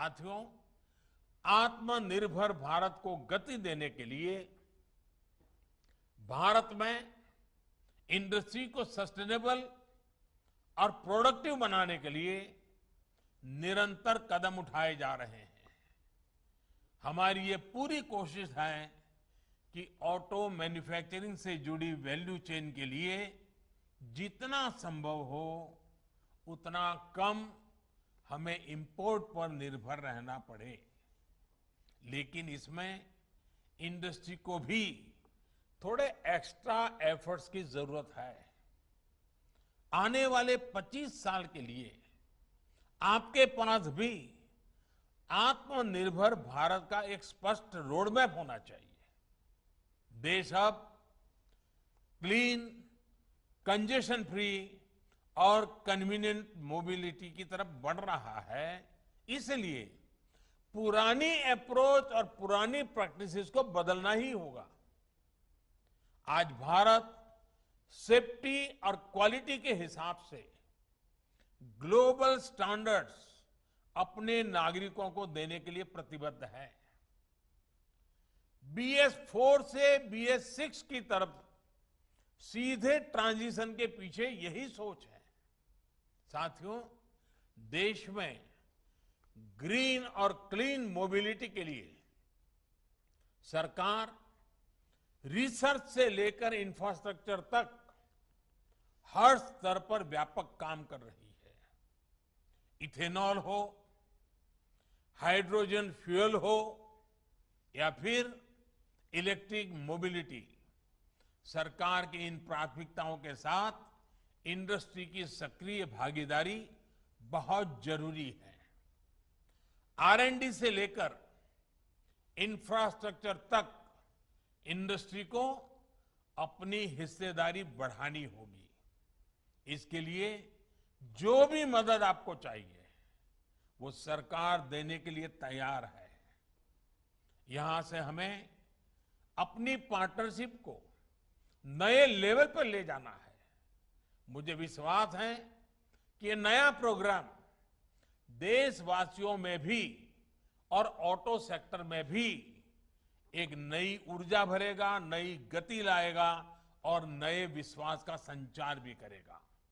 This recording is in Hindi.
साथियों, आत्मनिर्भर भारत को गति देने के लिए भारत में इंडस्ट्री को सस्टेनेबल और प्रोडक्टिव बनाने के लिए निरंतर कदम उठाए जा रहे हैं। हमारी ये पूरी कोशिश है कि ऑटो मैन्युफैक्चरिंग से जुड़ी वैल्यू चेन के लिए जितना संभव हो उतना कम हमें इंपोर्ट पर निर्भर रहना पड़े, लेकिन इसमें इंडस्ट्री को भी थोड़े एक्स्ट्रा एफर्ट्स की जरूरत है। आने वाले 25 साल के लिए आपके पास भी आत्मनिर्भर भारत का एक स्पष्ट रोडमैप होना चाहिए। देश अब क्लीन, कंजेशन फ्री और कन्वीनियंट मोबिलिटी की तरफ बढ़ रहा है। इसलिए पुरानी अप्रोच और पुरानी प्रैक्टिसेस को बदलना ही होगा। आज भारत सेफ्टी और क्वालिटी के हिसाब से ग्लोबल स्टैंडर्ड्स अपने नागरिकों को देने के लिए प्रतिबद्ध है। BS4 से BS6 की तरफ सीधे ट्रांजिशन के पीछे यही सोच है। साथियों, देश में ग्रीन और क्लीन मोबिलिटी के लिए सरकार रिसर्च से लेकर इंफ्रास्ट्रक्चर तक हर स्तर पर व्यापक काम कर रही है। इथेनॉल हो, हाइड्रोजन फ्यूल हो या फिर इलेक्ट्रिक मोबिलिटी, सरकार की इन प्राथमिकताओं के साथ इंडस्ट्री की सक्रिय भागीदारी बहुत जरूरी है। R&D से लेकर इंफ्रास्ट्रक्चर तक इंडस्ट्री को अपनी हिस्सेदारी बढ़ानी होगी। इसके लिए जो भी मदद आपको चाहिए वो सरकार देने के लिए तैयार है। यहां से हमें अपनी पार्टनरशिप को नए लेवल पर ले जाना है। मुझे विश्वास है कि ये नया प्रोग्राम देशवासियों में भी और ऑटो सेक्टर में भी एक नई ऊर्जा भरेगा, नई गति लाएगा और नए विश्वास का संचार भी करेगा।